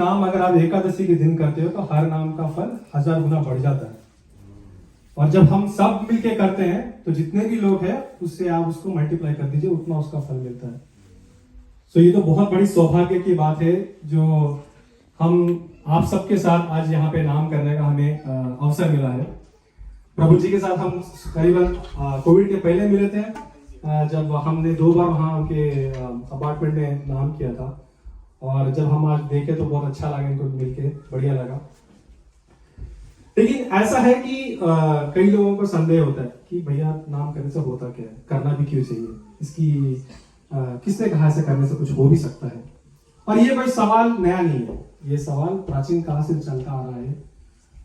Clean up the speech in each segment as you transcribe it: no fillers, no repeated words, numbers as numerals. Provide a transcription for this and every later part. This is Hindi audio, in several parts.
नाम अगर आप एकादशी के दिन करते हो तो हर नाम का फल 1000 गुना बढ़ जाता है। और जब हम सब मिलके करते हैं तो जितने भी लोग हैं उससे आप उसको मल्टीप्लाई कर दीजिए, उतना उसका फल मिलता है। सो ये तो बहुत बड़ी सौभाग्य की बात है जो हम आप सबके साथ आज यहाँ पे नाम करने का हमें अवसर मिला है। प्रभु जी के साथ हम करीबन कोविड के पहले मिले थे, जब हमने 2 बार वहाँ उनके अपार्टमेंट में नाम किया था। और जब हम आज देखे तो बहुत अच्छा लगा, इनको मिलके बढ़िया लगा। लेकिन ऐसा है कि कई लोगों को संदेह होता है कि भैया नाम करने से होता क्या है, करना भी क्यों चाहिए, इसकी किसने कहा ऐसे करने से कुछ हो भी सकता है। और ये कोई सवाल नया नहीं है, ये सवाल प्राचीन काल से चलता आ रहा है।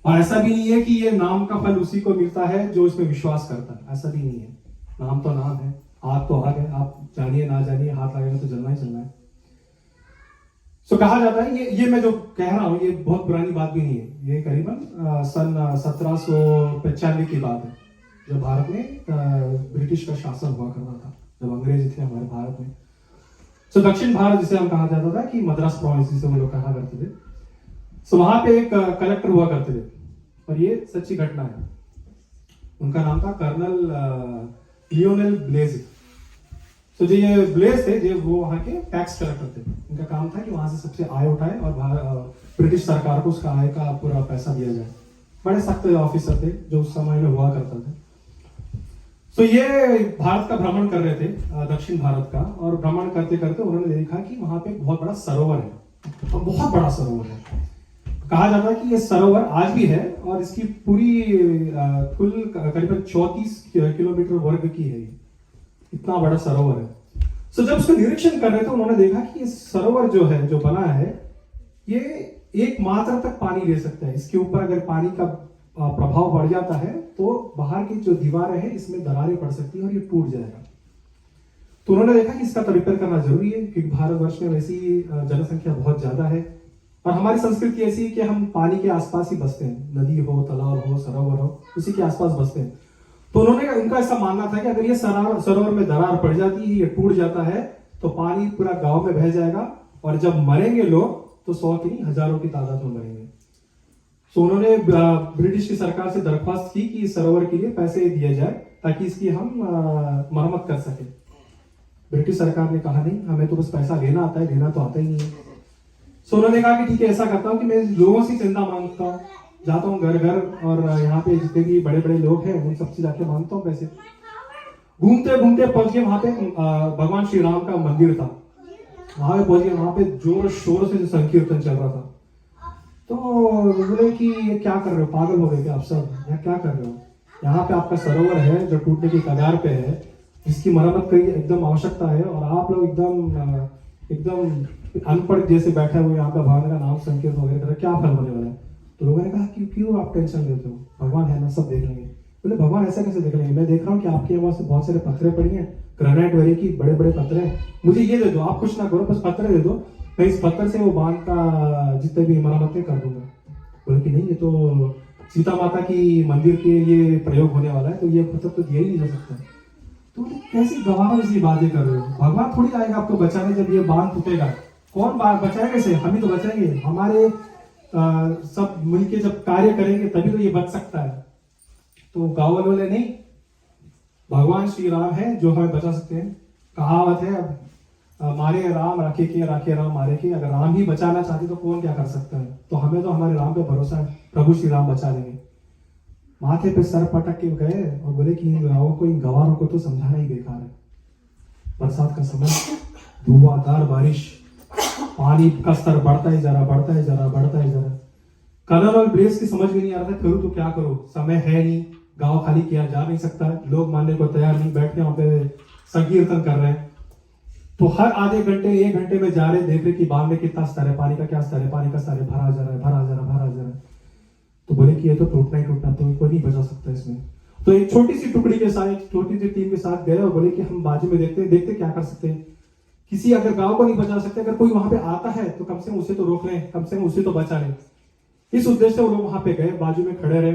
और ऐसा भी नहीं है कि ये नाम का फल उसी को मिलता है जो इसमें विश्वास करता है, ऐसा भी नहीं है। नाम तो नाम है, आग तो आग है, आप जानिए ना जानिए, हाथ लगेगा तो जलना ही चलना है। सो कहा जाता है, ये मैं जो कह रहा हूँ ये बहुत पुरानी बात भी नहीं है, ये करीबन सन 1795 की बात है, जब भारत में ब्रिटिश का शासन हुआ करता था, जब अंग्रेज थे हमारे भारत में। सो दक्षिण भारत जिसे हम कहा जाता था कि मद्रास प्रोविंस जिसे वो लोग कहा करते थे। सो वहां पे एक कलेक्टर हुआ करते थे, और ये सच्ची घटना है। उनका नाम था कर्नल लियोनेल ब्लेज। तो जो ये ब्लेज थे, जो वो वहाँ के टैक्स कलेक्टर थे। उनका काम था कि वहां से सबसे आय उठाए और ब्रिटिश सरकार को उसका आय का पूरा पैसा दिया जाए। बड़े सख्त ऑफिसर थे जो उस समय में हुआ करता था। तो ये भारत का भ्रमण कर रहे थे, दक्षिण भारत का, और भ्रमण करते करते उन्होंने देखा कि वहां पे बहुत बड़ा सरोवर है, और बहुत बड़ा सरोवर है। कहा जाता है कि ये सरोवर आज भी है, और इसकी पूरी कुल करीबन 34 किलोमीटर वर्ग की है, इतना बड़ा सरोवर है। सो जब उसका निरीक्षण कर रहे थे उन्होंने देखा कि ये सरोवर जो है, जो बना है, ये 1 मात्रा तक पानी ले सकता है। इसके ऊपर अगर पानी का प्रभाव बढ़ जाता है तो बाहर की जो दीवारें हैं इसमें दरारें पड़ सकती है और ये टूट जाएगा। तो उन्होंने देखा कि इसका तो रिपेयर करना जरूरी है, क्योंकि भारतवर्ष में वैसी जनसंख्या बहुत ज्यादा है, और हमारी संस्कृति ऐसी है कि हम पानी के आसपास ही बसते हैं, नदी हो, तालाब हो, सरोवर हो, उसी के आसपास बसते हैं। तो उनका ऐसा मानना था कि अगर ये सरोवर में दरार पड़ जाती है, ये टूट जाता है, तो पानी पूरा गांव में बह जाएगा, और जब मरेंगे लोग तो 100 की नहीं, हजारों की तादाद में मरेंगे। तो उन्होंने ब्रिटिश की सरकार से दरख्वास्त की कि इस सरोवर के लिए पैसे दिए जाए ताकि इसकी हम मरम्मत कर सके। ब्रिटिश सरकार ने कहा नहीं, हमें तो बस पैसा लेना आता है, देना तो आता ही नहीं है। सो उन्होंने कहा कि ठीक है, ऐसा करता हूँ कि मैं लोगों से चंदा मांगता हूँ, जाता हूँ घर घर, और यहाँ पे जितने भी बड़े बड़े लोग हैं उन सबसे जाके मांगता हूँ पैसे। घूमते घूमते पहुंच गए वहां पे, भगवान श्री राम का मंदिर था, वहां पे पहुंच गए। वहां पे जोर शोर से संकीर्तन चल रहा था। तो बोले कि ये क्या कर रहे हो, पागल हो गए क्या आप सब, यहाँ क्या कर रहे हो? यहाँ पे आपका सरोवर है जो टूटने की कगार पे है, जिसकी मरम्मत की एकदम आवश्यकता है, और आप लोग एकदम अनपढ़ जैसे बैठे हुए यहाँ पे भगवान का नाम संकीर्तन वगैरह कर रहे, क्या फल होने वाला है? तो लोगों ने कहा कि क्यों आप टेंशन लेते हो, भगवान है ना, सब देख लेंगे। बोले भगवान ऐसा कैसे देख लेंगे, मैं देख रहा हूँ कि आपके वहां से बहुत सारे पत्थरे पड़ी हैं, ग्रेनाइट वगैरह की बड़े बड़े पत्थरे, मुझे ये दे दो, आप कुछ ना करो, बस पत्थर दे दो, मैं इस पत्थर से वो बांध का जितने भी मरम्मतें कर दूंगा। बोले कि नहीं, ये तो सीता माता की मंदिर के लिए प्रयोग होने वाला है, तो ये पत्थर तो दिया ही नहीं जा सकता। तो कैसी गवाह इसी बातें कर रहे हो, भगवान थोड़ी आएगा आपको बचाने, जब ये बांध टूटेगा कौन बचाएगा इसे, हम ही तो बचाएंगे, हमारे सब मिलके जब कार्य करेंगे तभी तो ये बच सकता है। तो गाँव वाले नहीं, भगवान श्री राम है जो हमें बचा सकते हैं। कहावत है, अब मारे राम राखे के, राखे राम मारे के, अगर राम ही बचाना चाहते तो कौन क्या कर सकता है। तो हमें तो हमारे राम पे भरोसा है, प्रभु श्री राम बचा लेंगे। माथे पे सर पटक के गए और बोले कि इन रावों को, इन गवारों को तो समझाना ही बेकार है। बरसात का समय, धुआंधार बारिश, पानी का स्तर बढ़ता ही जा रहा, बढ़ता ही जा रहा, बढ़ता ही जा रहा। कर्नल और ब्लेज की समझ में नहीं आ रहा था, करूँ तो क्या करूँ, समय है नहीं, गांव खाली किया जा नहीं सकता, लोग मानने को तैयार नहीं, बैठ के वहां पे संकीर्तन कर रहे हैं। तो हर आधे घंटे 1 घंटे में जा रहे, देख रहे कि बांध में कितना स्तर है, पानी का क्या स्तर है, पानी का स्तर है, भरा जा रहा है, भरा जा रहा है, भरा जा रहा है। तो बोले कि ये तो टूटना ही टूटना, तो कोई नहीं बचा सकता इसमें। तो एक छोटी सी टुकड़ी के साथ, एक छोटी सी टीम के साथ गए और बोले कि हम बाजू में देखते क्या कर सकते हैं। किसी अगर गांव को नहीं बचा सकते, अगर कोई वहां पे आता है तो कम से कम उसे तो रोक लें, कम से कम उसे तो बचा लें। इस उद्देश्य से वो लोग वहां पे गए, बाजू में खड़े रहे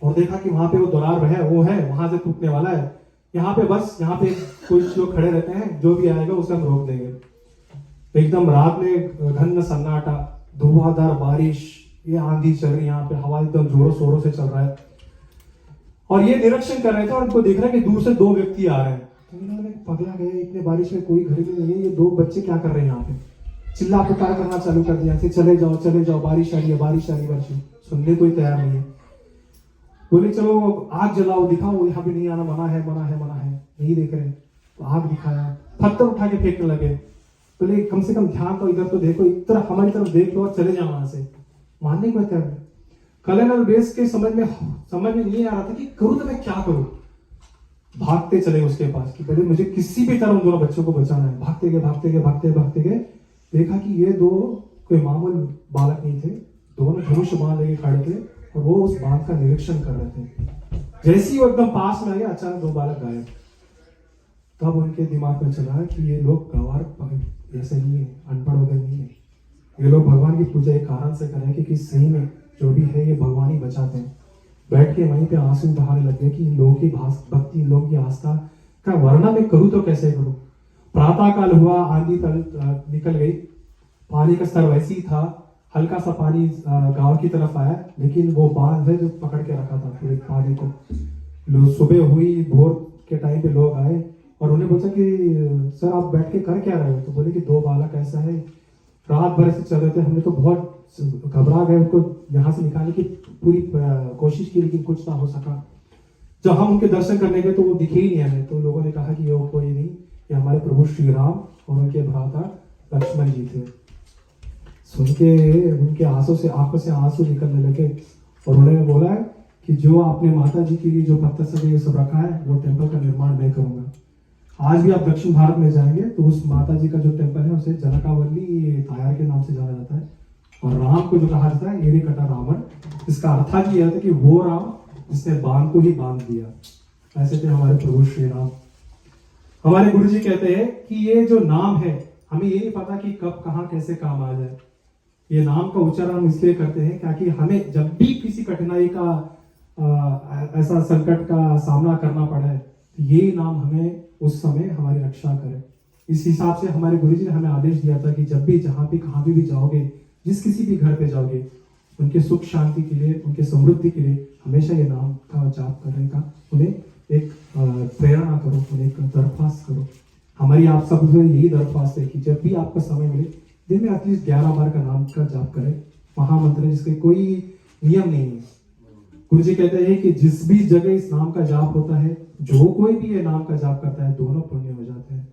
और देखा कि वहां पे वो दरार है, वो है, वहां से टूटने वाला है। यहाँ पे बस, यहाँ पे कुछ लोग खड़े रहते हैं, जो भी आएगा उसे हम रोक देंगे। तो एकदम रात में घन सन्नाटा, धुआंधार बारिश, ये आंधी चल रही है, यहाँ पे हवा एकदम जोरों शोरों से चल रहा है। और ये निरीक्षण कर रहे थे और उनको देख रहा है कि दूर से दो व्यक्ति आ रहे हैं। तो इन्होंने पगला गए, इतने बारिश में कोई घर भी नहीं है, ये दो बच्चे क्या कर रहे हैं यहाँ पे। चिल्ला पुकार करना चालू कर दिया, चले जाओ, बारिश आ रही है, बारिश आ रही है। सुनने कोई तैयार नहीं है। बोले चलो आग जलाओ, दिखाओ, यहाँ पे नहीं आना, मना है। नहीं देख रहे, तो आग दिखाया, पत्थर उठा के फेंकने लगे। बोले कम से कम ध्यान तो इधर तो देखो, इधर हमारी तरफ देख लो और चले जाओ वहां से। मानने को तैयार नहीं। कर्नल बेस के समझ में नहीं आ रहा था कि करूं तो मैं क्या करूं। भागते चले उसके पास कि पहले मुझे किसी भी तरह उन दोनों बच्चों को बचाना है। भागते गए, देखा कि ये दो कोई मामूल बालक नहीं थे, दोनों धनुष बाण लेके खड़े थे और वो उस बांध का निरीक्षण कर रहे थे। जैसे ही वो एकदम पास में आ गया, अचानक दो बालक गायब। तब उनके दिमाग में चला कि ये लोग गवार ऐसे नहीं है, अनपढ़ वगैरह नहीं है, ये लोग भगवान की पूजा एक कारण से कर रहे हैं कि सही में जो भी है ये भगवान ही बचाते हैं। बैठ के वहीं पे आंसू बहाने लगे कि इन लोगों की भक्ति, इन लोगों की आस्था का वर्णन मैं करूं तो कैसे करूं। प्रातः काल हुआ, आंधी निकल गई, पानी का स्तर वैसे ही था, हल्का सा पानी गांव की तरफ आया, लेकिन वो बांध है जो पकड़ के रखा था पूरे पानी को। सुबह हुई, भोर के टाइम पे लोग आए और उन्हें पूछा कि सर आप बैठ के कर क्या रहे हो। तो बोले कि दो बालक ऐसा है, रात भर से चल रहे थे, हमने तो बहुत घबरा गए, उनको यहाँ से निकालने की पूरी कोशिश की, लेकिन कुछ ना हो सका। जब हम उनके दर्शन करने गए तो वो दिखे ही नहीं हमें। तो लोगों ने कहा कि ये कोई नहीं, ये हमारे प्रभु श्री राम और उनके भ्राता लक्ष्मण जी थे। सुन के उनके आंखों से आंसू निकलने लगे और उन्होंने बोला कि जो आपने माता जी के लिए जो पत्थर से ये सब रखा है, वो टेम्पल का निर्माण मैं करूंगा। आज भी आप दक्षिण भारत में जाएंगे तो उस माता जी का जो टेम्पल है उसे जनकावल्ली तायार के नाम से जाना जाता है। और राम को जो कहा जाता है एड़ी कटा रावण, इसका अर्थ यह था कि वो राम जिसने बांध को ही बांध दिया। ऐसे थे हमारे प्रभु श्री राम। हमारे गुरु जी कहते हैं कि ये जो नाम है, हमें ये नहीं पता कि कब कहाँ कैसे काम आ जाए। ये नाम का उच्चारण हम इसलिए करते हैं ताकि हमें जब भी किसी कठिनाई का ऐसा संकट का सामना करना पड़े, तो ये नाम हमें उस समय हमारी रक्षा करे। इस हिसाब से हमारे गुरु जी ने हमें आदेश दिया था कि जब भी जहाँ भी कहाँ भी जाओगे, जिस किसी भी घर पे जाओगे, उनके सुख शांति के लिए, उनके समृद्धि के लिए हमेशा ये नाम का जाप करने का उन्हें एक प्रेरणा करो, उन्हें एक दरख्वास्त करो। हमारी आप सब यही दरख्वास्त है कि जब भी आपका समय मिले, दिन में एटलीस्ट 11 बार का नाम का जाप करें। महामंत्र जिसके कोई नियम नहीं है। गुरु जी कहते हैं कि जिस भी जगह इस नाम का जाप होता है, जो कोई भी ये नाम का जाप करता है, दोनों पुण्य हो जाते हैं।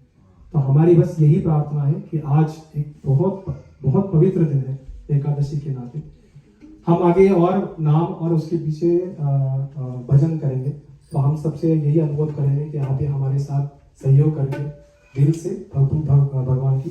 तो हमारी बस यही प्रार्थना है कि आज एक बहुत बहुत पवित्र दिन है एकादशी के नाते। हम आगे और नाम और उसके पीछे भजन करेंगे। तो हम सबसे यही अनुरोध करेंगे कि आप भी हमारे साथ सहयोग करके दिल से भगवान की